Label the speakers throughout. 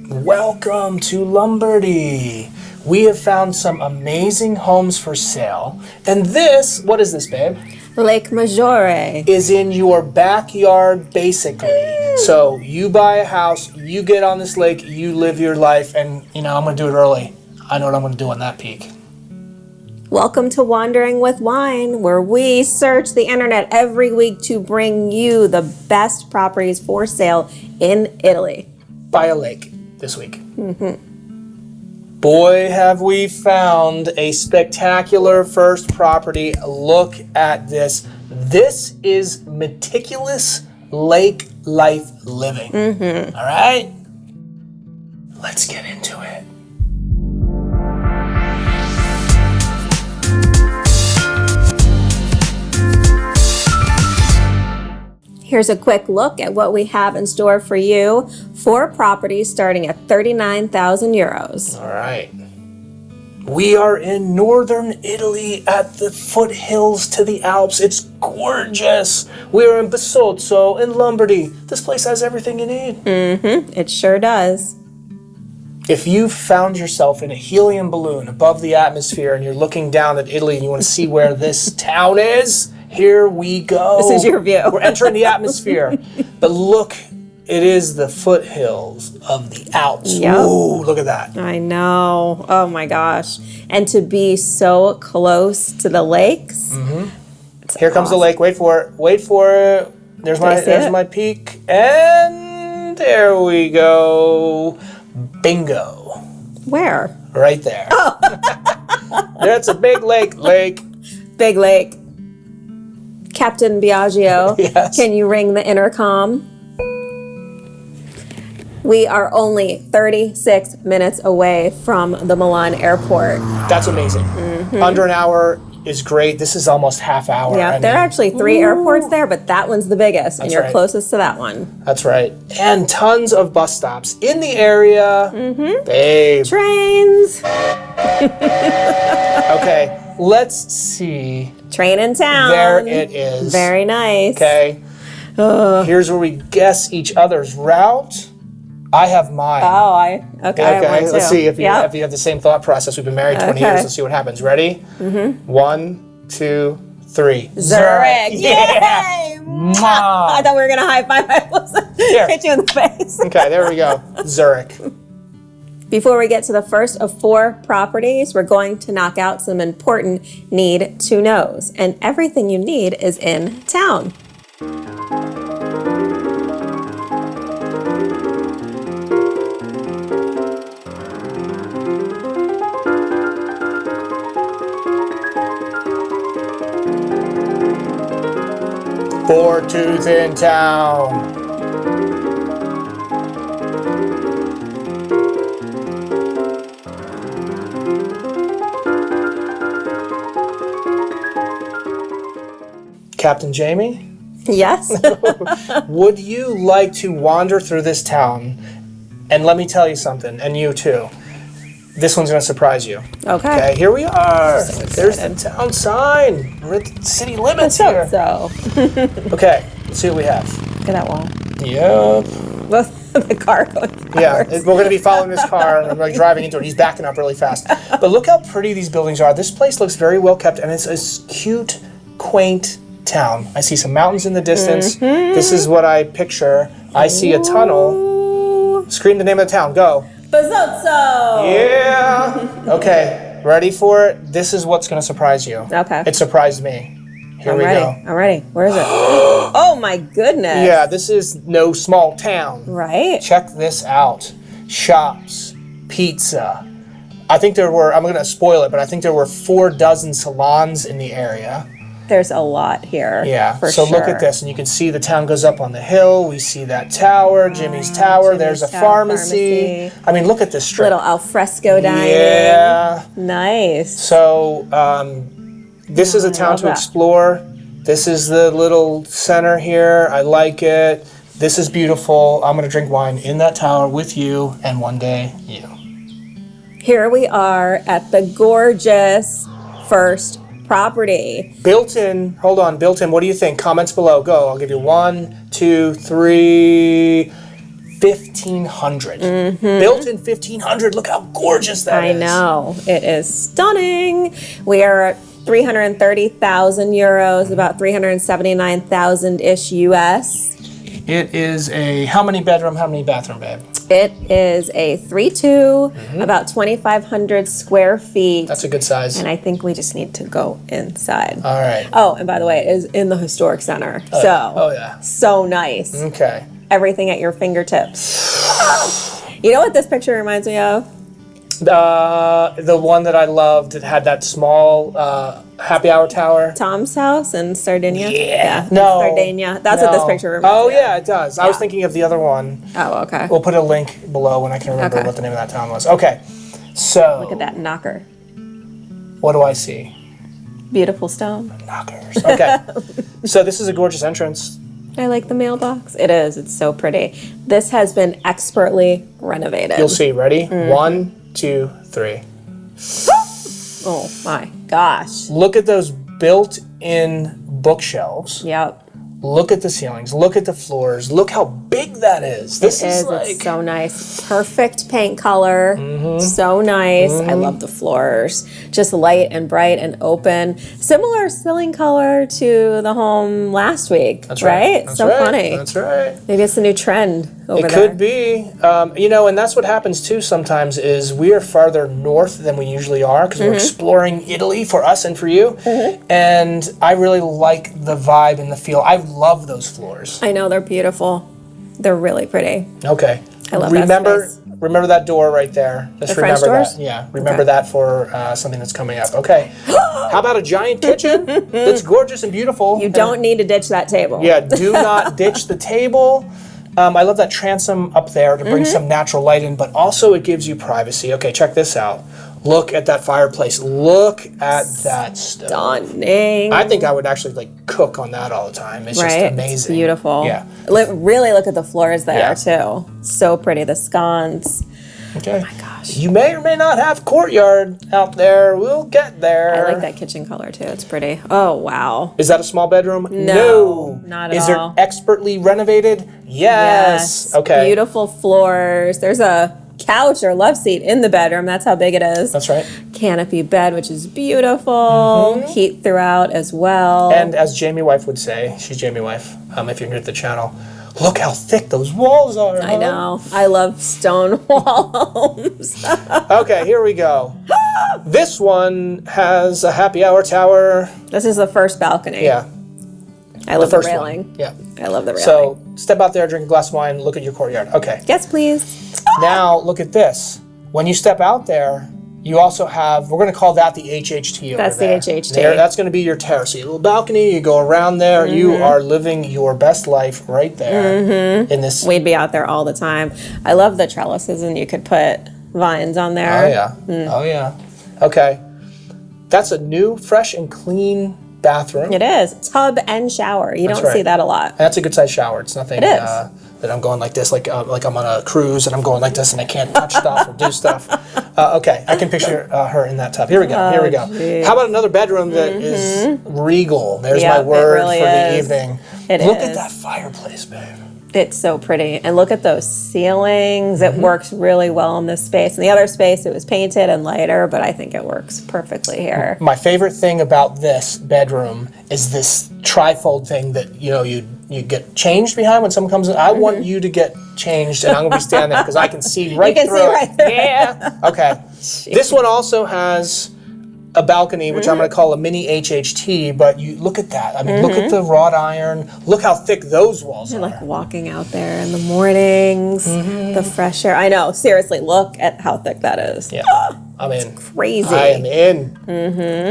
Speaker 1: Welcome to Lombardy. We have found some amazing homes for sale. And this, what is this, babe?
Speaker 2: Lake Maggiore.
Speaker 1: Is in your backyard, basically. So you buy a house, you get on this lake, you live your life, and I'm going to do it early. I know what I'm going to do on that peak.
Speaker 2: Welcome to Wandering with Wine, where we search the internet every week to bring you the best properties for sale in Italy.
Speaker 1: By a lake this week. Mm-hmm. Boy, have we found a spectacular first property. Look at this. This is meticulous lake life living. Mm-hmm. All right? Let's get into it.
Speaker 2: Here's a quick look at what we have in store for you. 4 properties starting at 39,000 euros.
Speaker 1: All right. We are in northern Italy at the foothills to the Alps. It's gorgeous. We are in Besozzo in Lombardy. This place has everything you need.
Speaker 2: Mm-hmm. It sure does.
Speaker 1: If you found yourself in a helium balloon above the atmosphere and you're looking down at Italy and you want to see where this town is, here we go.
Speaker 2: This is your view.
Speaker 1: We're entering the atmosphere. But look, it is the foothills of the Alps.
Speaker 2: Yep.
Speaker 1: Ooh, look at that.
Speaker 2: I know. Oh my gosh. And to be so close to the lakes.
Speaker 1: Mm-hmm. Here comes the lake. Wait for it. Wait for it. There's my peak. And there we go. Bingo.
Speaker 2: Where?
Speaker 1: Right there. Oh. That's a big lake.
Speaker 2: Big lake. Captain Biagio,
Speaker 1: yes.
Speaker 2: Can you ring the intercom? We are only 36 minutes away from the Milan Airport.
Speaker 1: That's amazing. Mm-hmm. Under an hour is great. This is almost half hour.
Speaker 2: Yeah, there are actually 3 airports there, but that one's the biggest, and you're closest to that one.
Speaker 1: That's right. And tons of bus stops in the area. Mm-hmm. Babe.
Speaker 2: Trains.
Speaker 1: Okay, let's see.
Speaker 2: Train in town.
Speaker 1: There it is.
Speaker 2: Very nice.
Speaker 1: Okay. Here's where we guess each other's route. I have mine.
Speaker 2: Oh, okay. I have mine too.
Speaker 1: Let's see if you have the same thought process. We've been married 20 years. Let's see what happens. Ready? Mm-hmm. 1, 2, 3.
Speaker 2: Zurich.
Speaker 1: Yay!
Speaker 2: I thought we were going to high five. I was hit you in the face.
Speaker 1: Okay, there we go. Zurich.
Speaker 2: Before we get to the first of 4 properties, we're going to knock out some important need to knows. And everything you need is in town.
Speaker 1: Four Tooth in town. Captain Jamie?
Speaker 2: Yes.
Speaker 1: Would you like to wander through this town? And let me tell you something, and you too. This one's going to surprise you. Okay, here we are. There's the town sign. We're at the city limits here. Okay, let's see what we have.
Speaker 2: Look at that wall.
Speaker 1: Yep.
Speaker 2: The car going backwards.
Speaker 1: Yeah, we're going to be following this car, and I'm like driving into it. He's backing up really fast. But look how pretty these buildings are. This place looks very well kept, and it's a cute, quaint town. I see some mountains in the distance. Mm-hmm. This is what I picture. I see a tunnel. Scream the name of the town. Go.
Speaker 2: Besozzo.
Speaker 1: Yeah. Okay. Ready for it? This is what's going to surprise you.
Speaker 2: Okay.
Speaker 1: It surprised me. Here we go.
Speaker 2: I'm ready. Where is it? Oh my goodness.
Speaker 1: Yeah, this is no small town.
Speaker 2: Right.
Speaker 1: Check this out. Shops, pizza. I think there were, I'm going to spoil it, but I think there were 4 dozen salons in the area.
Speaker 2: There's a lot here.
Speaker 1: Yeah, so look at this, and you can see the town goes up on the hill. We see that tower, Jimmy's Tower. There's a pharmacy. I mean, look at this strip.
Speaker 2: Little alfresco dining.
Speaker 1: Yeah.
Speaker 2: Nice.
Speaker 1: So this is a town to explore. This is the little center here. I like it. This is beautiful. I'm going to drink wine in that tower with you, and one day you.
Speaker 2: Here we are at the gorgeous first property.
Speaker 1: Built-in, hold on, built-in, what do you think? Comments below, go. I'll give you 1, 2, 3, 1500. Built in 1500. Look how gorgeous that is.
Speaker 2: I know. It is stunning. We are at 330,000 euros, about 379,000-ish US.
Speaker 1: It is a how many bedroom, how many bathroom, babe?
Speaker 2: It is a 3-2, about 2,500 square feet.
Speaker 1: That's a good size.
Speaker 2: And I think we just need to go inside.
Speaker 1: All right.
Speaker 2: Oh, and by the way, it is in the historic center.
Speaker 1: Oh, yeah.
Speaker 2: So nice.
Speaker 1: Okay.
Speaker 2: Everything at your fingertips. You know what this picture reminds me of?
Speaker 1: The one that I loved, it had that small happy hour tower.
Speaker 2: Tom's house in Sardinia?
Speaker 1: Yeah.
Speaker 2: No. Sardinia. That's what this picture reminds me of.
Speaker 1: Oh, yeah, it does. I was thinking of the other one.
Speaker 2: Oh, okay.
Speaker 1: We'll put a link below when I can remember what the name of that town was. Okay, so.
Speaker 2: Look at that knocker.
Speaker 1: What do I see?
Speaker 2: Beautiful stone.
Speaker 1: Knockers. Okay. So this is a gorgeous entrance.
Speaker 2: I like the mailbox. It is. It's so pretty. This has been expertly renovated.
Speaker 1: You'll see. Ready? 1, 2, 3.
Speaker 2: Oh my gosh.
Speaker 1: Look at those built-in bookshelves.
Speaker 2: Yep.
Speaker 1: Look at the ceilings. Look at the floors. Look how big that is. This is like...
Speaker 2: It's so nice. Perfect paint color. So nice. I love the floors. Just light and bright and open. Similar ceiling color to the home last week.
Speaker 1: That's right. That's
Speaker 2: so
Speaker 1: right.
Speaker 2: funny.
Speaker 1: That's right.
Speaker 2: Maybe it's the new trend over
Speaker 1: It
Speaker 2: there.
Speaker 1: could be. You know, and that's what happens too sometimes is we are farther north than we usually are because we're exploring Italy for us and for you. And I really like the vibe and the feel. I love those floors.
Speaker 2: I know, they're beautiful. They're really pretty.
Speaker 1: Okay.
Speaker 2: I love
Speaker 1: remember,
Speaker 2: that space.
Speaker 1: Remember that door right there. Just
Speaker 2: The French
Speaker 1: remember
Speaker 2: doors?
Speaker 1: that. Yeah. Remember that for something that's coming up. Okay. How about a giant kitchen that's gorgeous and beautiful?
Speaker 2: You don't need to ditch that table.
Speaker 1: Yeah, do not ditch the table. I love that transom up there to bring some natural light in, but also it gives you privacy. Okay, check this out. Look at that fireplace. Look at that stove.
Speaker 2: Stunning.
Speaker 1: I think I would actually like cook on that all the time. It's just amazing.
Speaker 2: It's beautiful.
Speaker 1: Yeah.
Speaker 2: Really look at the floors there too. So pretty. The scones.
Speaker 1: Okay.
Speaker 2: Oh my gosh.
Speaker 1: You may or may not have Courtyard out there. We'll get there.
Speaker 2: I like that kitchen color too. It's pretty. Oh, wow.
Speaker 1: Is that a small bedroom?
Speaker 2: No, not at all.
Speaker 1: Is it expertly renovated? Yes. Okay.
Speaker 2: Beautiful floors. There's a couch or love seat in the bedroom. That's how big it is.
Speaker 1: That's right.
Speaker 2: Canopy bed, which is beautiful. Heat throughout as well.
Speaker 1: And as Jamie Wife would say, she's Jamie Wife, if you're new to the channel, look how thick those walls are.
Speaker 2: I know. I love stone walls.
Speaker 1: Okay, here we go. This one has a happy hour tower.
Speaker 2: This is the first balcony.
Speaker 1: Yeah.
Speaker 2: I love the
Speaker 1: first
Speaker 2: railing.
Speaker 1: one. Yeah.
Speaker 2: I love the railing.
Speaker 1: So step out there, drink a glass of wine, look at your courtyard. Okay.
Speaker 2: Yes, please.
Speaker 1: Now look at this. When you step out there, you also have, we're going to call that the HHT over
Speaker 2: That's
Speaker 1: there.
Speaker 2: the HHT.
Speaker 1: That's going to be your terrace. Your little balcony, you go around there, you are living your best life right there in this.
Speaker 2: We'd be out there all the time. I love the trellises, and you could put vines on there.
Speaker 1: Oh, yeah. Oh, yeah. Okay. That's a new, fresh, and clean bathroom.
Speaker 2: It is. Tub and shower. You don't
Speaker 1: right.
Speaker 2: see that a lot.
Speaker 1: And that's a good sized shower. It's nothing
Speaker 2: It is.
Speaker 1: that I'm going like this, like I'm on a cruise and I'm going like this and I can't touch stuff or do stuff. Okay, I can picture her in that tub. Here we go. Here we go.
Speaker 2: Geez.
Speaker 1: How about another bedroom that is regal? There's my
Speaker 2: Yep, it
Speaker 1: word
Speaker 2: really
Speaker 1: for the
Speaker 2: is.
Speaker 1: evening. Look at that fireplace, babe.
Speaker 2: It's so pretty. And look at those ceilings. It works really well in this space. In the other space, it was painted and lighter, but I think it works perfectly here.
Speaker 1: My favorite thing about this bedroom is this trifold thing that you get changed behind when someone comes in. I want you to get changed, and I'm gonna be standing there because I can see right
Speaker 2: can
Speaker 1: through
Speaker 2: see
Speaker 1: it.
Speaker 2: right through it.
Speaker 1: Yeah. Okay. This one also has a balcony, which I'm going to call a mini HHT, but you look at that. I mean, look at the wrought iron. Look how thick those walls are.
Speaker 2: Like walking out there in the mornings, the fresh air. I know. Seriously, look at how thick that is.
Speaker 1: Yeah. I'm in.
Speaker 2: Crazy.
Speaker 1: I am in.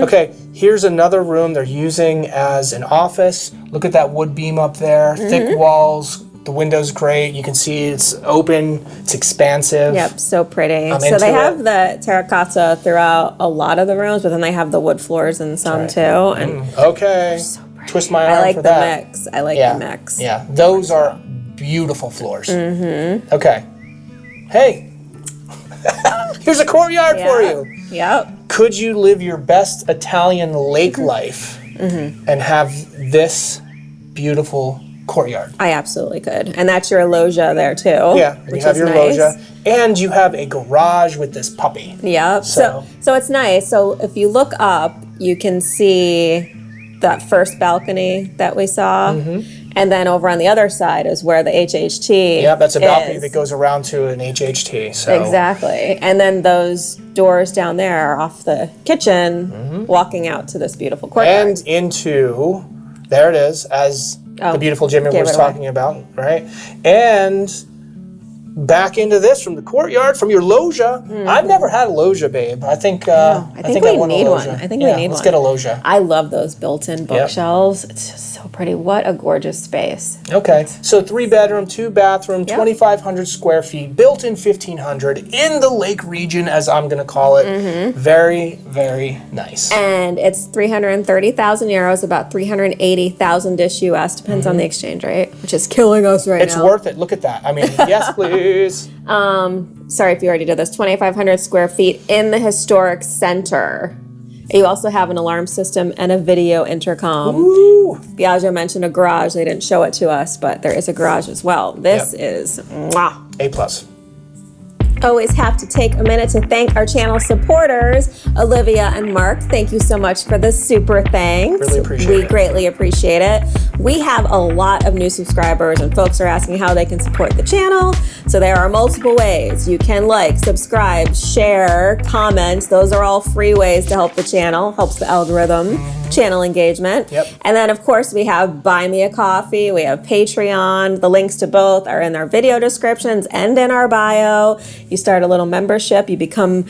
Speaker 1: Okay, here's another room they're using as an office. Look at that wood beam up there. Thick walls. The window's great. You can see it's open. It's expansive.
Speaker 2: Yep, so pretty.
Speaker 1: I'm
Speaker 2: So
Speaker 1: into
Speaker 2: they have
Speaker 1: it.
Speaker 2: the terracotta throughout a lot of the rooms, but then they have the wood floors in some too. And
Speaker 1: Okay. Twist my arm
Speaker 2: I like
Speaker 1: for
Speaker 2: the
Speaker 1: that.
Speaker 2: mix. I like
Speaker 1: Yeah.
Speaker 2: the mix.
Speaker 1: Yeah, those are beautiful floors. Okay. Hey, here's a courtyard for you.
Speaker 2: Yep.
Speaker 1: Could you live your best Italian lake life and have this beautiful courtyard.
Speaker 2: I absolutely could. And that's your loggia there too.
Speaker 1: Yeah, and you have your loggia. And you have a garage with this puppy.
Speaker 2: Yep. So it's nice. So if you look up, you can see that first balcony that we saw. And then over on the other side is where the HHT
Speaker 1: Yeah, that's a balcony
Speaker 2: is.
Speaker 1: that goes around to an HHT. So.
Speaker 2: Exactly. And then those doors down there are off the kitchen, walking out to this beautiful courtyard.
Speaker 1: And into, there it is, as the beautiful Jimmy was talking about, right? And back into this from the courtyard, from your loggia. I've never had a loggia, babe. I think I think
Speaker 2: we
Speaker 1: want
Speaker 2: need
Speaker 1: a
Speaker 2: one.
Speaker 1: loggia.
Speaker 2: I think we need
Speaker 1: let's
Speaker 2: one.
Speaker 1: get a loggia.
Speaker 2: I love those built-in bookshelves. It's just so pretty. What a gorgeous space.
Speaker 1: Okay, so 3-bedroom, 2-bathroom, 2,500 square feet, built in 1,500 in the lake region, as I'm going to call it. Very, very nice.
Speaker 2: And it's 330,000 euros, about 380,000 ish US, depends on the exchange rate, which is killing us right now.
Speaker 1: It's worth it. Look at that. I mean, yes, please.
Speaker 2: Sorry if you already did this. 2,500 square feet in the historic center. You also have an alarm system and a video intercom.
Speaker 1: Ooh.
Speaker 2: Biagio mentioned a garage. They didn't show it to us, but there is a garage as well. This is mwah.
Speaker 1: A+.
Speaker 2: Always have to take a minute to thank our channel supporters, Olivia and Mark. Thank you so much for the super thanks.
Speaker 1: Really appreciate it.
Speaker 2: We greatly appreciate it. We have a lot of new subscribers and folks are asking how they can support the channel. So there are multiple ways. You can like, subscribe, share, comment. Those are all free ways to help the channel, helps the algorithm, channel engagement.
Speaker 1: Yep.
Speaker 2: And then of course we have Buy Me a Coffee, we have Patreon. The links to both are in our video descriptions and in our bio. You start a little membership, you become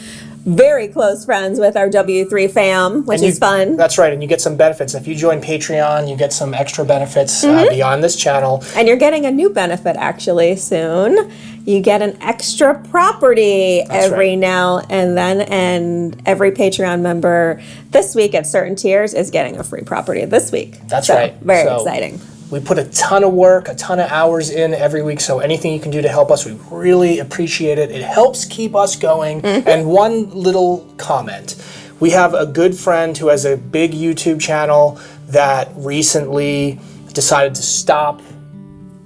Speaker 2: very close friends with our W3 fam, which is fun.
Speaker 1: That's right, and you get some benefits. If you join Patreon, you get some extra benefits beyond this channel.
Speaker 2: And you're getting a new benefit actually soon. You get an extra property every now and then, and every Patreon member this week at certain tiers is getting a free property this week.
Speaker 1: That's right.
Speaker 2: Very exciting.
Speaker 1: We put a ton of work, a ton of hours in every week, so anything you can do to help us, we really appreciate it. It helps keep us going. And one little comment. We have a good friend who has a big YouTube channel that recently decided to stop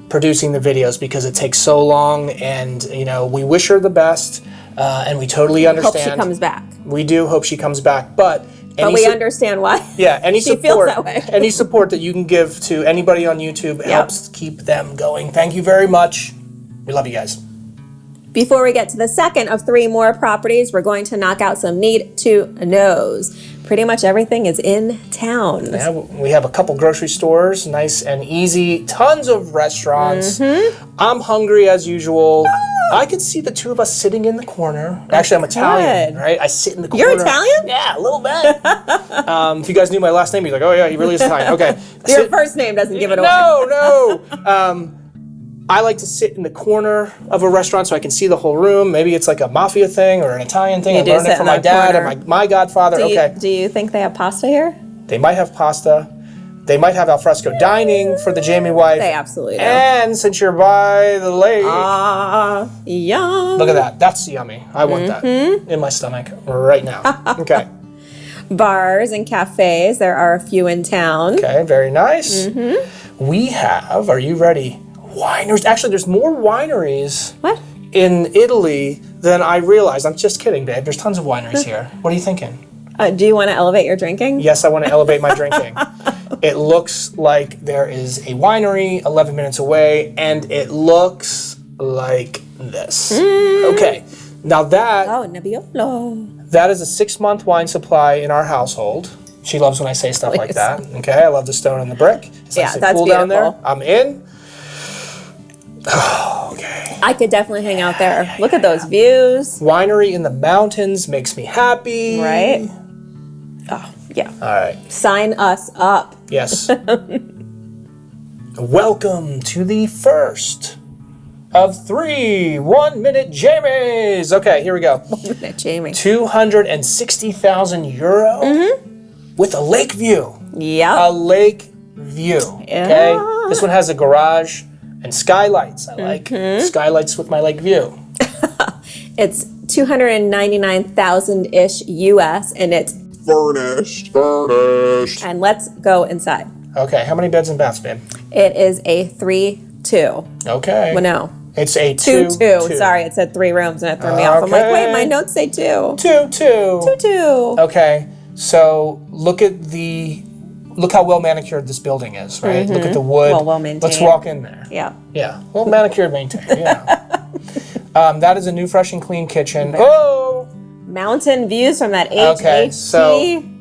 Speaker 1: producing the videos because it takes so long, and you know, we wish her the best, and we totally understand.
Speaker 2: Hope she comes back.
Speaker 1: We do hope she comes back, but
Speaker 2: we understand why.
Speaker 1: Yeah, any
Speaker 2: she
Speaker 1: support,
Speaker 2: feels that way.
Speaker 1: any support that you can give to anybody on YouTube helps keep them going. Thank you very much. We love you guys.
Speaker 2: Before we get to the second of 3 more properties, we're going to knock out some need to knows. Pretty much everything is in town.
Speaker 1: Yeah, we have a couple grocery stores, nice and easy, tons of restaurants. I'm hungry as usual. I could see the two of us sitting in the corner. Actually, I'm Italian, right? I sit in the corner.
Speaker 2: You're Italian?
Speaker 1: Yeah, a little bit. If you guys knew my last name, you'd be like, oh yeah, he really is Italian. Okay.
Speaker 2: Your first name doesn't give it away.
Speaker 1: No. I like to sit in the corner of a restaurant so I can see the whole room. Maybe it's like a mafia thing or an Italian thing. I learned it from my dad and my godfather.
Speaker 2: Do you think they have pasta here?
Speaker 1: They might have pasta. They might have alfresco dining for the Jamie wife.
Speaker 2: They absolutely do.
Speaker 1: And since you're by the lake.
Speaker 2: Yum.
Speaker 1: Look at that. That's yummy. I want that in my stomach right now. Okay.
Speaker 2: Bars and cafes. There are a few in town.
Speaker 1: Okay, very nice. We have, are you ready? Wineries. Actually, there's more wineries in Italy than I realized. I'm just kidding, babe. There's tons of wineries here. What are you thinking?
Speaker 2: Do you want to elevate your drinking?
Speaker 1: Yes, I want to elevate my drinking. It looks like there is a winery 11 minutes away, and it looks like this. Okay, now that...
Speaker 2: Oh, Nebbiolo.
Speaker 1: That is a 6-month wine supply in our household. She loves when I say stuff like that. Okay, I love the stone and the brick. It's nice and cool down there. I'm in. Oh, okay.
Speaker 2: I could definitely hang out there. Look at those views.
Speaker 1: Winery in the mountains makes me happy.
Speaker 2: Right? Oh, yeah.
Speaker 1: All right.
Speaker 2: Sign us up.
Speaker 1: Yes. Welcome to the first of 3 1-minute Jamies. Okay, here we go.
Speaker 2: 1 minute Jamie.
Speaker 1: 260,000 euro with a lake view.
Speaker 2: Yeah.
Speaker 1: A lake view. Okay. This one has a garage and skylights. I like skylights with my lake view.
Speaker 2: It's 299,000-ish US, and it's
Speaker 3: furnished.
Speaker 2: And let's go inside.
Speaker 1: Okay, how many beds and baths, babe?
Speaker 2: It is a 3-2.
Speaker 1: Okay.
Speaker 2: Well, no.
Speaker 1: It's a
Speaker 2: 2-2. Sorry, it said 3 rooms and it threw me off. I'm like, wait, my notes say 2.
Speaker 1: 2-2.
Speaker 2: 2-2.
Speaker 1: Okay, so look how well manicured this building is, right? Look at the wood.
Speaker 2: Well maintained.
Speaker 1: Let's walk in there.
Speaker 2: Yeah.
Speaker 1: Yeah, well manicured, maintained, yeah. That is a new, fresh and clean kitchen. Oh!
Speaker 2: Mountain views from that HHT.
Speaker 1: Okay, so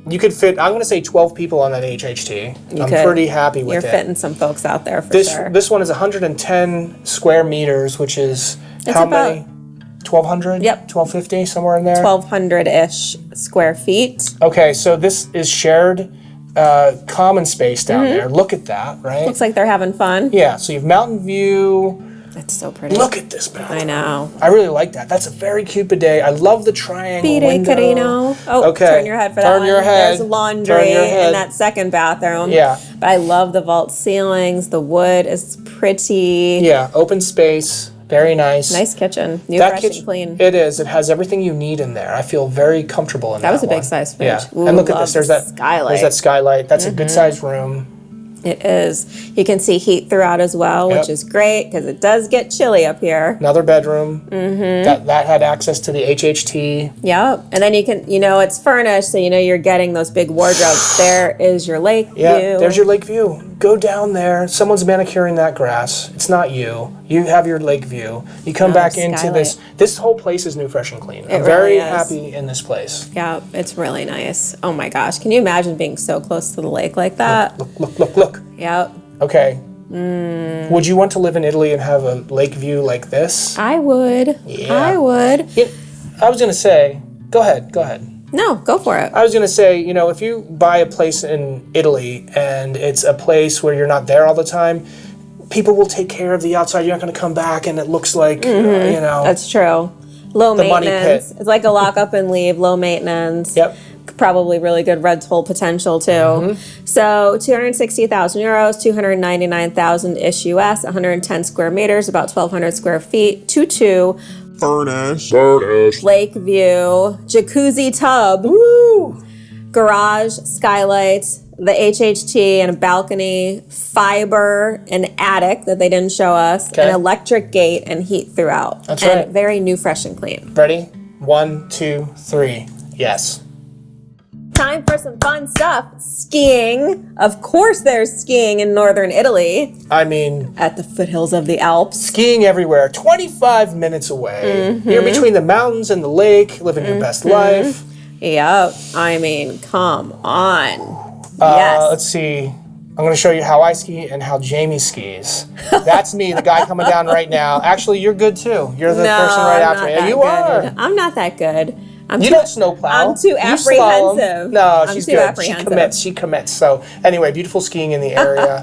Speaker 1: you could fit, I'm going to say 12 people on that HHT. I'm pretty happy with it.
Speaker 2: You're fitting some folks out there for sure.
Speaker 1: This one is 110 square meters, which is how many? 1,200?
Speaker 2: Yep.
Speaker 1: 1,250, somewhere in there?
Speaker 2: 1,200-ish square feet.
Speaker 1: Okay, so this is shared common space down there. Look at that, right?
Speaker 2: Looks like they're having fun.
Speaker 1: Yeah, so you have mountain view.
Speaker 2: It's so pretty.
Speaker 1: Look at this bathroom.
Speaker 2: I know.
Speaker 1: I really like that. That's a very cute bidet. I love the triangle window.
Speaker 2: Carino. Oh,
Speaker 1: okay.
Speaker 2: Turn your head for that one.
Speaker 1: Turn your head.
Speaker 2: There's laundry
Speaker 1: Turn your head.
Speaker 2: in that second bathroom.
Speaker 1: Yeah.
Speaker 2: But I love the vault ceilings. The wood is pretty.
Speaker 1: Yeah, open space. Very nice.
Speaker 2: Nice kitchen. New,
Speaker 1: That
Speaker 2: fresh,
Speaker 1: kitchen,
Speaker 2: and clean.
Speaker 1: It is. It has everything you need in there. I feel very comfortable in that.
Speaker 2: That was a
Speaker 1: one.
Speaker 2: big size fridge.
Speaker 1: Yeah.
Speaker 2: Ooh,
Speaker 1: And look at this.
Speaker 2: love
Speaker 1: There's
Speaker 2: the
Speaker 1: that
Speaker 2: skylight.
Speaker 1: There's that skylight. That's a good sized room.
Speaker 2: It is. You can see heat throughout as well, which is great because it does get chilly up here.
Speaker 1: Another bedroom. That had access to the HHT.
Speaker 2: Yep. And then you can, it's furnished, so you're getting those big wardrobes. There is your lake view.
Speaker 1: Yeah, there's your lake view. Go down there. Someone's manicuring that grass. It's not you. You have your lake view. You come back into
Speaker 2: skylight.
Speaker 1: this. This whole place is new, fresh, and clean. I'm
Speaker 2: really
Speaker 1: very
Speaker 2: is.
Speaker 1: happy in this place.
Speaker 2: Yeah, it's really nice. Oh my gosh. Can you imagine being so close to the lake like that?
Speaker 1: Look.
Speaker 2: Yep.
Speaker 1: Okay. Would you want to live in Italy and have a lake view like this?
Speaker 2: I would.
Speaker 1: Yeah.
Speaker 2: I would.
Speaker 1: I was going to say, go ahead.
Speaker 2: No, go for it.
Speaker 1: I was going to say, if you buy a place in Italy and it's a place where you're not there all the time, people will take care of the outside. You're not going to come back and it looks like,
Speaker 2: That's true. Low
Speaker 1: the money
Speaker 2: maintenance.
Speaker 1: pit.
Speaker 2: It's like a lock up and leave, low maintenance.
Speaker 1: Yep.
Speaker 2: Probably really good rental potential too. So 260,000 euros, 299,000-ish US, 110 square meters, about 1,200 square feet, 2-2.
Speaker 3: Furnace.
Speaker 2: Lake view, jacuzzi tub,
Speaker 1: Woo!
Speaker 2: garage, skylight, the HHT and a balcony, fiber, an attic that they didn't show us,
Speaker 1: Okay.
Speaker 2: an electric gate, and heat throughout.
Speaker 1: That's
Speaker 2: and
Speaker 1: right.
Speaker 2: very new, fresh, and clean.
Speaker 1: Ready? 1, 2, 3. Yes.
Speaker 2: Time for some fun stuff. Skiing. Of course there's skiing in northern Italy
Speaker 1: I mean,
Speaker 2: at the foothills of the Alps.
Speaker 1: skiing everywhere. 25 minutes away. You're between the mountains and the lake, living your best life.
Speaker 2: Yep. I mean, come on. Yes.
Speaker 1: Let's see. I'm going to show you how I ski and how Jamie skis. That's me, the guy coming down right now. Actually, you're good too. You're the person right
Speaker 2: I'm
Speaker 1: after
Speaker 2: not
Speaker 1: me.
Speaker 2: that
Speaker 1: You
Speaker 2: good.
Speaker 1: are.
Speaker 2: I'm not that good.
Speaker 1: You don't snowplow.
Speaker 2: I'm too
Speaker 1: You
Speaker 2: apprehensive.
Speaker 1: slalom. No,
Speaker 2: I'm
Speaker 1: she's
Speaker 2: too
Speaker 1: good.
Speaker 2: apprehensive.
Speaker 1: She commits. So anyway, beautiful skiing in the area.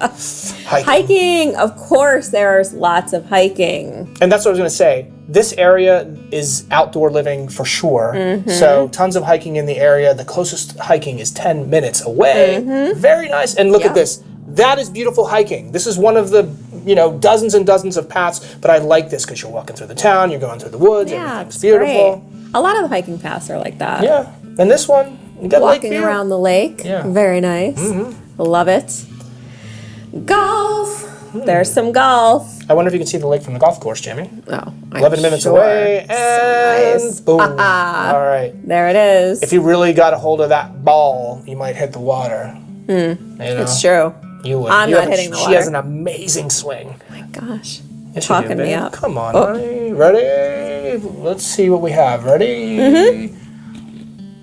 Speaker 1: Hiking.
Speaker 2: Hiking, of course, there's lots of hiking.
Speaker 1: And that's what I was going to say. This area is outdoor living for sure. So tons of hiking in the area. The closest hiking is 10 minutes away. Very nice. And look at this. That is beautiful hiking. This is one of the, dozens and dozens of paths, but I like this because you're walking through the town, you're going through the woods,
Speaker 2: Yeah,
Speaker 1: everything's
Speaker 2: it's
Speaker 1: beautiful.
Speaker 2: great. A lot of the hiking paths are like that.
Speaker 1: Yeah. And this one, you got
Speaker 2: Walking
Speaker 1: lake view.
Speaker 2: around the lake.
Speaker 1: Yeah.
Speaker 2: Very nice. Love it. Golf. There's some golf.
Speaker 1: I wonder if you can see the lake from the golf course, Jamie.
Speaker 2: Oh,
Speaker 1: 11 minutes away, and
Speaker 2: nice.
Speaker 1: boom. All right.
Speaker 2: There it is.
Speaker 1: If you really got a hold of that ball, you might hit the water.
Speaker 2: It's true.
Speaker 1: You would.
Speaker 2: I'm not hitting the
Speaker 1: She
Speaker 2: water.
Speaker 1: has an amazing swing.
Speaker 2: Oh my gosh.
Speaker 1: Yes,
Speaker 2: Talking
Speaker 1: you do,
Speaker 2: me
Speaker 1: babe.
Speaker 2: up.
Speaker 1: Come on,
Speaker 2: Oh.
Speaker 1: ready? Let's see what we have. Ready?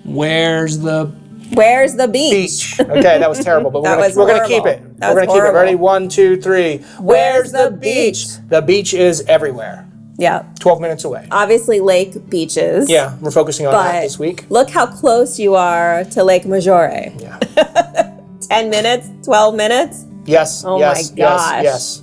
Speaker 1: Where's the
Speaker 2: Where's the beach?
Speaker 1: beach? Okay, that was terrible, but
Speaker 2: That was
Speaker 1: we're gonna keep
Speaker 2: horrible.
Speaker 1: it.
Speaker 2: That
Speaker 1: We're
Speaker 2: was
Speaker 1: gonna keep it.
Speaker 2: horrible.
Speaker 1: Ready? 1, 2, 3.
Speaker 2: Where's the beach?
Speaker 1: The beach is everywhere.
Speaker 2: Yeah.
Speaker 1: 12 minutes away.
Speaker 2: Obviously, lake beaches.
Speaker 1: Yeah, we're focusing on that
Speaker 2: But
Speaker 1: this week.
Speaker 2: look how close you are to Lake Maggiore.
Speaker 1: Yeah.
Speaker 2: 10 minutes, 12 minutes.
Speaker 1: Yes.
Speaker 2: Oh
Speaker 1: yes,
Speaker 2: my gosh.
Speaker 1: Yes.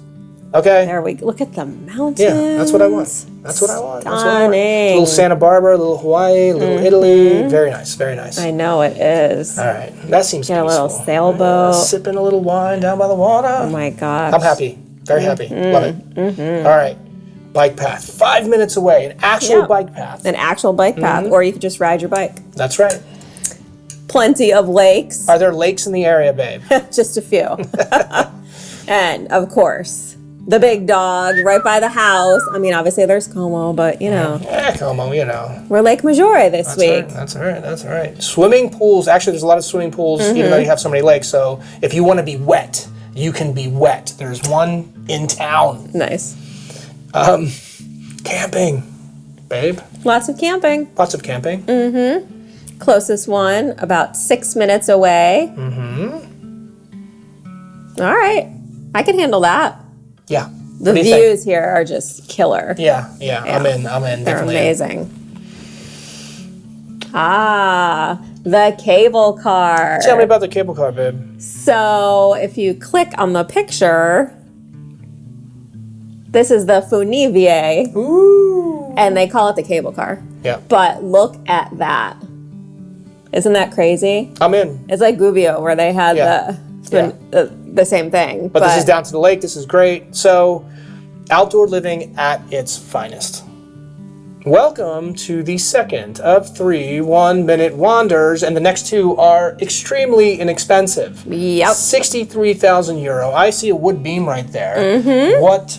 Speaker 1: Okay.
Speaker 2: There we go. Look at the mountains.
Speaker 1: Yeah, that's what I want. That's what I want. That's what I want.
Speaker 2: Stunning.
Speaker 1: A little Santa Barbara, a little Hawaii, a little Italy. Very nice. Very nice.
Speaker 2: I know it is.
Speaker 1: All right. That seems
Speaker 2: Get a
Speaker 1: peaceful.
Speaker 2: little sailboat.
Speaker 1: Sipping a little wine down by the water.
Speaker 2: Oh my gosh.
Speaker 1: I'm happy. Very happy. Love it. All right. Bike path. 5 minutes away. An actual
Speaker 2: Yeah.
Speaker 1: bike path.
Speaker 2: An actual bike path, or you could just ride your bike.
Speaker 1: That's right.
Speaker 2: plenty of lakes.
Speaker 1: Are there lakes in the area, babe?
Speaker 2: Just a few. And of course, the big dog right by the house. I mean, obviously there's Como, but you know.
Speaker 1: Yeah, Como, you know.
Speaker 2: We're Lake Maggiore this week.
Speaker 1: Right, that's all right. Swimming pools. Actually, there's a lot of swimming pools, even though you have so many lakes. So if you want to be wet, you can be wet. There's one in town.
Speaker 2: Nice.
Speaker 1: Camping, babe.
Speaker 2: Lots of camping.
Speaker 1: Lots of camping.
Speaker 2: Closest one, about 6 minutes away. All right. I can handle that.
Speaker 1: Yeah.
Speaker 2: The views here are just killer.
Speaker 1: Yeah. I'm in.
Speaker 2: They're
Speaker 1: Definitely
Speaker 2: amazing. The cable car.
Speaker 1: Tell me about the cable car, babe.
Speaker 2: So if you click on the picture, this is the Funivie,
Speaker 1: Ooh.
Speaker 2: and they call it the cable car.
Speaker 1: Yeah.
Speaker 2: But look at that. Isn't that crazy?
Speaker 1: I'm in.
Speaker 2: It's like Gubbio, where they had the same thing.
Speaker 1: But this is down to the lake. This is great. So, outdoor living at its finest. Welcome to the second of 3 1-minute wanders, and the next two are extremely inexpensive.
Speaker 2: Yep.
Speaker 1: €63,000. I see a wood beam right there. What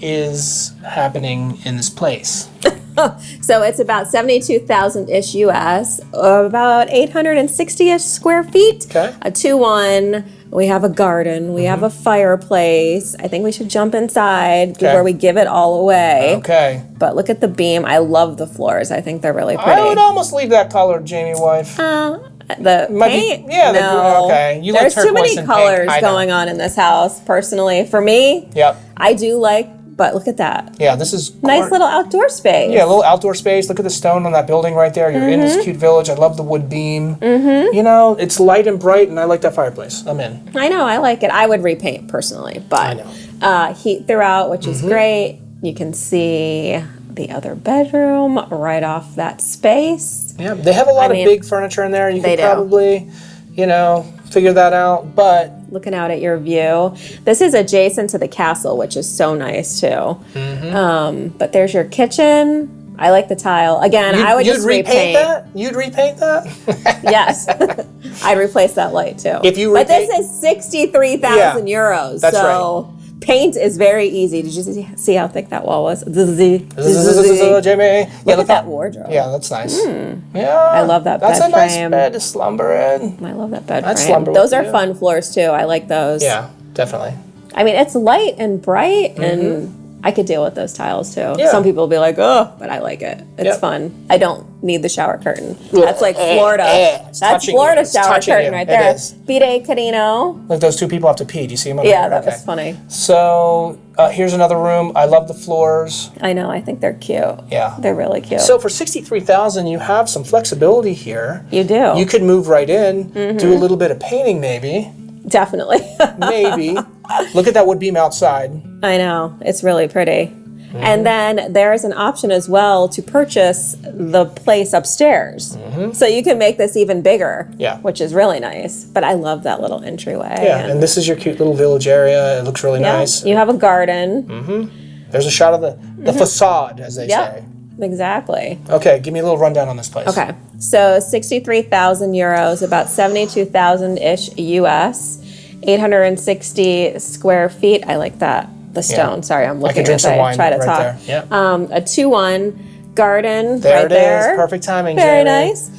Speaker 1: is happening in this place?
Speaker 2: So it's about 72,000-ish US, about 860-ish square feet.
Speaker 1: Okay.
Speaker 2: A 2-1. We have a garden. We have a fireplace. I think we should jump inside before we give it all away.
Speaker 1: Okay.
Speaker 2: But look at the beam. I love the floors. I think they're really pretty.
Speaker 1: I would almost leave that color, Jamie wife.
Speaker 2: The paint?
Speaker 1: Yeah,
Speaker 2: no.
Speaker 1: okay. You
Speaker 2: There's
Speaker 1: like
Speaker 2: too many
Speaker 1: turquoise and
Speaker 2: colors
Speaker 1: pink.
Speaker 2: going on in this house, personally. For me, I do like, but look at that.
Speaker 1: Yeah, this is
Speaker 2: nice little outdoor space.
Speaker 1: Yeah, a little outdoor space. Look at the stone on that building right there. You're in this cute village. I love the wood beam. You know, it's light and bright, and I like that fireplace. I'm in.
Speaker 2: I know, I like it. I would repaint personally, but
Speaker 1: I know.
Speaker 2: Heat throughout, which is great. You can see the other bedroom right off that space.
Speaker 1: Yeah, they have a lot of big furniture in there. You could probably, you know, figure that out, but
Speaker 2: looking out at your view. This is adjacent to the castle, which is so nice too. But there's your kitchen. I like the tile. Again, I would just repaint
Speaker 1: that. You'd repaint that?
Speaker 2: Yes. I'd replace that light too.
Speaker 1: If you
Speaker 2: but this is 63,000 euros.
Speaker 1: That's
Speaker 2: so
Speaker 1: right.
Speaker 2: Paint is very easy. Did you see how thick that wall was?
Speaker 1: Jamie.
Speaker 2: Look at that wardrobe.
Speaker 1: Yeah, that's nice. Yeah.
Speaker 2: I love that bed frame.
Speaker 1: That's a nice bed to slumber in.
Speaker 2: I love that bed frame. Those are fun floors too. I like those.
Speaker 1: Yeah, definitely.
Speaker 2: I mean, it's light and bright, and I could deal with those tiles too.
Speaker 1: Yeah.
Speaker 2: Some people will be like, oh, but I like it. It's fun. I don't need the shower curtain. That's like Florida. That's Florida shower curtain right there. Vide Carino.
Speaker 1: Look, those two people have to pee. Do you see them?
Speaker 2: Yeah, that was funny.
Speaker 1: So here's another room. I love the floors.
Speaker 2: I know. I think they're cute.
Speaker 1: Yeah.
Speaker 2: They're really cute.
Speaker 1: So for $63,000, you have some flexibility here.
Speaker 2: You do.
Speaker 1: You could move right in, do a little bit of painting maybe.
Speaker 2: Definitely.
Speaker 1: Maybe. Look at that wood beam outside.
Speaker 2: I know. It's really pretty. And then there's an option as well to purchase the place upstairs. So you can make this even bigger, which is really nice. But I love that little entryway.
Speaker 1: Yeah, and this is your cute little village area. It looks really nice.
Speaker 2: You have a garden.
Speaker 1: There's a shot of the facade, as they say.
Speaker 2: Exactly.
Speaker 1: Okay, give me a little rundown on this place.
Speaker 2: Okay, so 63,000 euros, about 72,000-ish US, 860 square feet. I like that. The stone. Yeah. Sorry, I'm looking as I try to talk. There. Yep. A 2-1 garden
Speaker 1: there
Speaker 2: right there.
Speaker 1: It is. Perfect timing,
Speaker 2: Very
Speaker 1: Jamie.
Speaker 2: nice.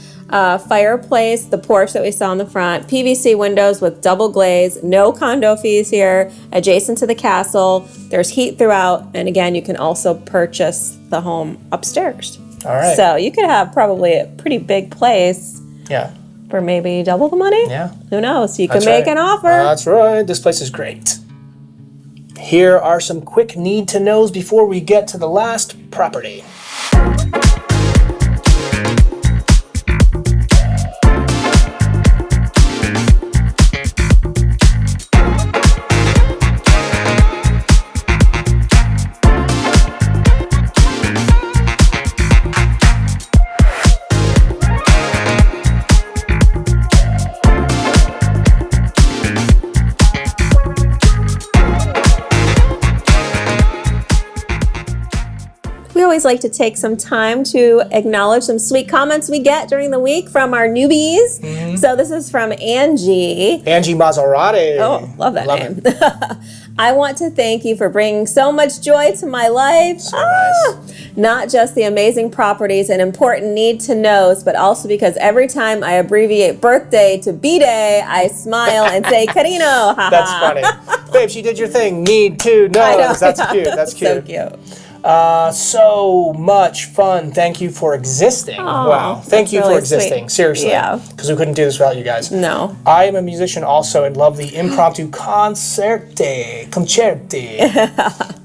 Speaker 2: Fireplace, the porch that we saw in the front, PVC windows with double glaze, no condo fees here, adjacent to the castle. There's heat throughout, and again, you can also purchase the home upstairs.
Speaker 1: All right.
Speaker 2: So you could have probably a pretty big place.
Speaker 1: Yeah.
Speaker 2: For maybe double the money.
Speaker 1: Yeah.
Speaker 2: Who knows? You can make an offer.
Speaker 1: That's right. This place is great. Here are some quick need-to-knows before we get to the last property.
Speaker 2: always like to take some time to acknowledge some sweet comments we get during the week from our newbies. So this is from Angie.
Speaker 1: Angie Maserati.
Speaker 2: Oh, love that name. I want to thank you for bringing so much joy to my life.
Speaker 1: So nice.
Speaker 2: Not just the amazing properties and important need-to-knows, but also because every time I abbreviate birthday to B-Day, I smile and say, Carino.
Speaker 1: That's funny. Babe, she did your thing. Need to know. That's cute. That's cute.
Speaker 2: So cute.
Speaker 1: So much fun. Thank you for existing. Wow. Thank you
Speaker 2: really
Speaker 1: for existing.
Speaker 2: sweet.
Speaker 1: Seriously.
Speaker 2: Yeah.
Speaker 1: Because we couldn't do this without you guys.
Speaker 2: No.
Speaker 1: I am a musician also and love the impromptu concerti.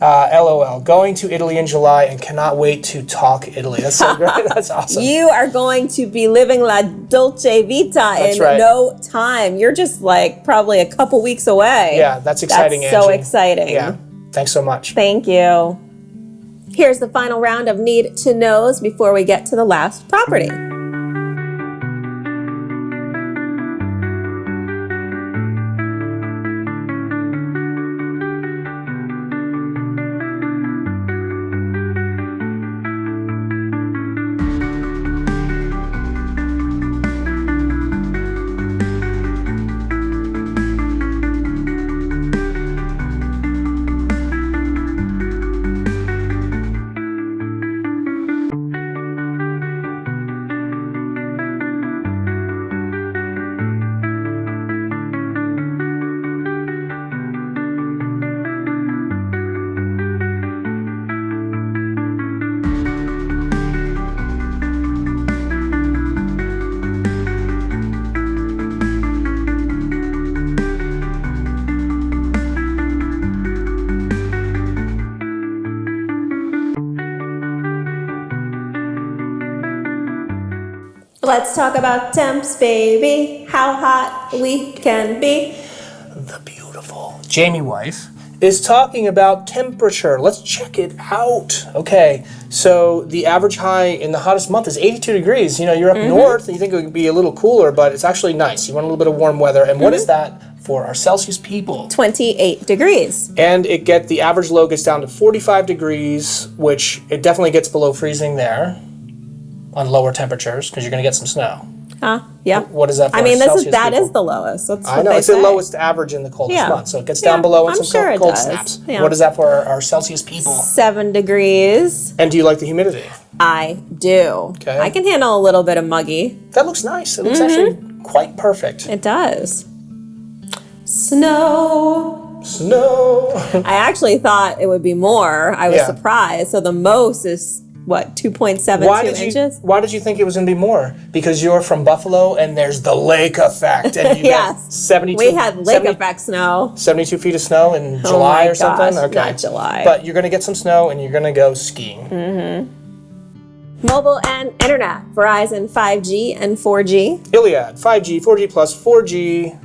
Speaker 1: LOL. Going to Italy in July and cannot wait to talk Italy. That's so great. That's awesome.
Speaker 2: You are going to be living la dolce vita in no time. You're just like probably a couple weeks away.
Speaker 1: Yeah, that's exciting,
Speaker 2: That's so
Speaker 1: Angie.
Speaker 2: exciting.
Speaker 1: Yeah. Thanks so much.
Speaker 2: Thank you. Here's the final round of need to knows before we get to the last property. Let's talk about temps, baby. How hot we can be.
Speaker 1: The beautiful Jamie wife is talking about temperature. Let's check it out. Okay, so the average high in the hottest month is 82 degrees. You know, you're up north and you think it would be a little cooler, but it's actually nice. You want a little bit of warm weather. And what is that for our Celsius people?
Speaker 2: 28 degrees.
Speaker 1: And the average low gets down to 45 degrees, which it definitely gets below freezing there on lower temperatures because you're going to get some snow.
Speaker 2: Yeah.
Speaker 1: What is that for?
Speaker 2: I mean,
Speaker 1: Celsius
Speaker 2: that
Speaker 1: people?
Speaker 2: is the lowest. That's
Speaker 1: I
Speaker 2: what
Speaker 1: know,
Speaker 2: they
Speaker 1: it's
Speaker 2: say.
Speaker 1: the lowest average in the coldest
Speaker 2: Yeah.
Speaker 1: month. So it gets down below and
Speaker 2: I'm
Speaker 1: some
Speaker 2: sure it
Speaker 1: cold
Speaker 2: does.
Speaker 1: snaps.
Speaker 2: Yeah.
Speaker 1: What is that for our Celsius people?
Speaker 2: 7 degrees.
Speaker 1: And do you like the humidity?
Speaker 2: I do.
Speaker 1: Okay.
Speaker 2: I can handle a little bit of muggy.
Speaker 1: That looks nice. It looks actually quite perfect.
Speaker 2: It does. Snow.
Speaker 1: Snow.
Speaker 2: I actually thought it would be more. I was
Speaker 1: Yeah.
Speaker 2: surprised. So the most is, what, 2.72 inches?
Speaker 1: Why did you think it was going to be more? Because you're from Buffalo and there's the lake effect. And you
Speaker 2: Yes.
Speaker 1: got 72,
Speaker 2: We had lake
Speaker 1: 70
Speaker 2: effect snow.
Speaker 1: 72 feet of snow in July
Speaker 2: my
Speaker 1: or something?
Speaker 2: gosh,
Speaker 1: Okay.
Speaker 2: not July.
Speaker 1: But you're going to get some snow and you're going to go skiing.
Speaker 2: Mobile and internet. Verizon 5G and 4G.
Speaker 1: Iliad, 5G, 4G plus, 4G.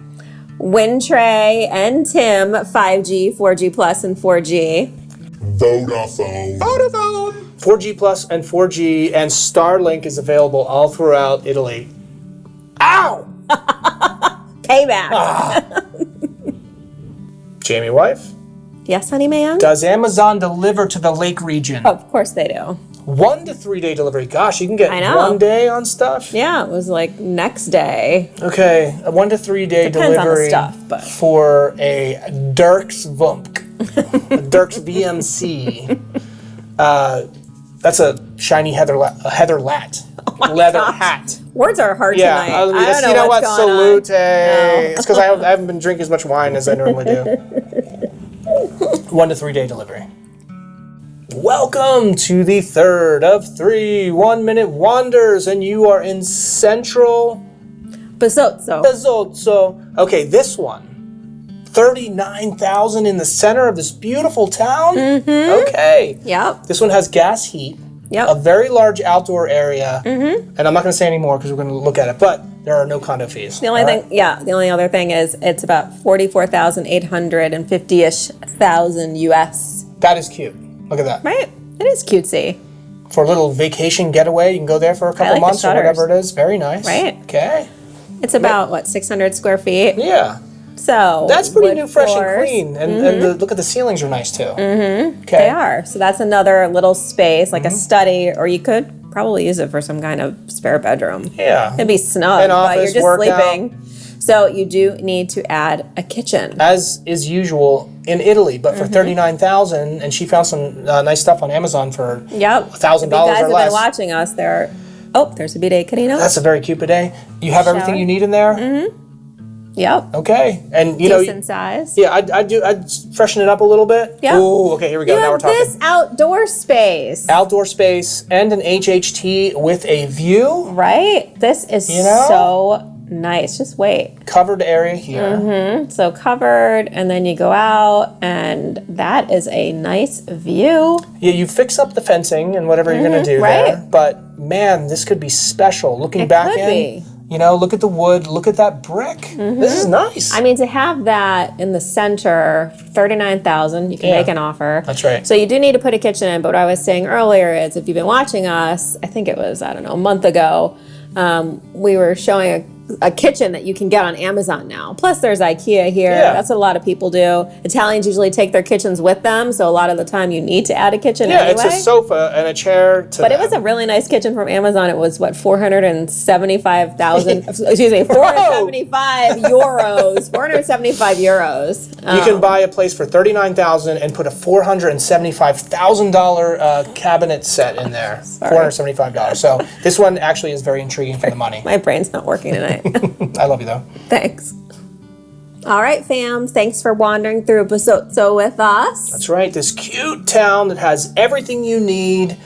Speaker 2: Wintray and Tim 5G, 4G plus, and 4G.
Speaker 3: Vodafone.
Speaker 1: 4G plus and 4G and Starlink is available all throughout Italy. Ow!
Speaker 2: Payback.
Speaker 1: Jamie wife,
Speaker 2: Yes, honey man?
Speaker 1: does Amazon deliver to the lake region?
Speaker 2: Of course they do.
Speaker 1: 1 to 3 day delivery. Gosh, you can get
Speaker 2: I know.
Speaker 1: 1 day on stuff?
Speaker 2: Yeah, it was like next day.
Speaker 1: Okay, a 1 to 3 day
Speaker 2: Depends on the
Speaker 1: delivery
Speaker 2: stuff, but-
Speaker 1: for a Dirks Vump, a Dirks VMC. That's a shiny leather lat, leather
Speaker 2: gosh.
Speaker 1: hat.
Speaker 2: Words are hard
Speaker 1: Yeah,
Speaker 2: tonight. I don't know
Speaker 1: you know what?
Speaker 2: what's going
Speaker 1: Salute.
Speaker 2: on. No.
Speaker 1: It's because I haven't been drinking as much wine as I normally do. 1 to 3 day delivery. Welcome to the third of 3 1-minute wonders, and you are in central
Speaker 2: Besozzo.
Speaker 1: Besozzo. Okay, this one. 39,000 in the center of this beautiful town? Okay.
Speaker 2: Yep.
Speaker 1: This one has gas heat.
Speaker 2: Yep.
Speaker 1: A very large outdoor area. And I'm not going to say any more because we're going to look at it, but there are no condo fees.
Speaker 2: The only thing, the only other thing is it's about 44,850-ish thousand US.
Speaker 1: That is cute. Look at that.
Speaker 2: Right? It is cutesy.
Speaker 1: For a little vacation getaway, you can go there for a couple
Speaker 2: like the
Speaker 1: months or
Speaker 2: shutters.
Speaker 1: whatever it is. Very nice.
Speaker 2: Right.
Speaker 1: Okay.
Speaker 2: It's about, 600 square feet?
Speaker 1: Yeah.
Speaker 2: So
Speaker 1: That's pretty
Speaker 2: wood
Speaker 1: new, fresh, and
Speaker 2: floors.
Speaker 1: clean. And look at the ceilings are nice too. Okay.
Speaker 2: They are. So that's another little space, like a study, or you could probably use it for some kind of spare bedroom.
Speaker 1: Yeah.
Speaker 2: It'd be snug,
Speaker 1: An
Speaker 2: but
Speaker 1: office,
Speaker 2: you're just
Speaker 1: workout.
Speaker 2: sleeping. So you do need to add a kitchen.
Speaker 1: As is usual in Italy, but for $39,000, and she found some nice stuff on Amazon for
Speaker 2: Yep.
Speaker 1: $1,000
Speaker 2: If you guys
Speaker 1: or
Speaker 2: have
Speaker 1: less.
Speaker 2: been watching us, there's a bidet Cadino.
Speaker 1: That's a very cute bidet. You have everything
Speaker 2: Shower.
Speaker 1: you need in there.
Speaker 2: Yep.
Speaker 1: Okay, and
Speaker 2: Decent size.
Speaker 1: Yeah, I'd freshen it up a little bit.
Speaker 2: Yeah.
Speaker 1: Ooh, okay, here we go.
Speaker 2: You
Speaker 1: Now we're
Speaker 2: have
Speaker 1: talking.
Speaker 2: this outdoor space.
Speaker 1: Outdoor space and an HHT with a view.
Speaker 2: Right? This is
Speaker 1: know?
Speaker 2: so nice. Just wait.
Speaker 1: Covered area here.
Speaker 2: So covered, and then you go out, and that is a nice view.
Speaker 1: Yeah, you fix up the fencing and whatever you're going to do
Speaker 2: right.
Speaker 1: there. But man, this could be special. Looking
Speaker 2: It
Speaker 1: back
Speaker 2: could
Speaker 1: in,
Speaker 2: be.
Speaker 1: look at the wood, look at that brick. This is nice.
Speaker 2: I mean, to have that in the center, $39,000, you can
Speaker 1: Yeah.
Speaker 2: make an offer.
Speaker 1: That's right.
Speaker 2: So you do need to put a kitchen in, but what I was saying earlier is if you've been watching us, I think it was, a month ago, we were showing a kitchen that you can get on Amazon now. Plus there's IKEA here.
Speaker 1: Yeah.
Speaker 2: That's what a lot of people do. Italians usually take their kitchens with them, so a lot of the time you need to add a kitchen
Speaker 1: yeah,
Speaker 2: anyway.
Speaker 1: it's a sofa and a chair.
Speaker 2: But it was a really nice kitchen from Amazon. It was what, 475,000, excuse me, 475 euros, 475 euros.
Speaker 1: You can buy a place for $39,000 and put a $475,000 cabinet set in there. $475. So this one actually is very intriguing for the money.
Speaker 2: My brain's not working tonight.
Speaker 1: I love you though.
Speaker 2: Thanks. All right, fam. Thanks for wandering through Besozzo with us.
Speaker 1: That's right. This cute town that has everything you need.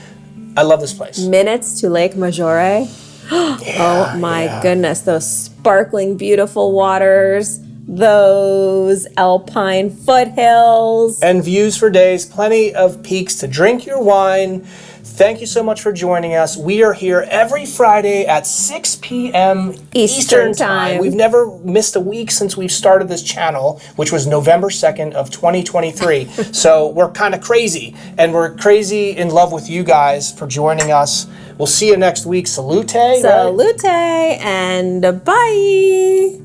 Speaker 1: I love this place.
Speaker 2: Minutes to Lake Maggiore. Oh my goodness. Those sparkling, beautiful waters. Those alpine foothills.
Speaker 1: And views for days. Plenty of peaks to drink your wine. Thank you so much for joining us. We are here every Friday at 6 p.m. Eastern Time. We've never missed a week since we've started this channel, which was November 2nd of 2023. So we're kind of crazy, and we're crazy in love with you guys for joining us. We'll see you next week. Salute.
Speaker 2: Salute and bye.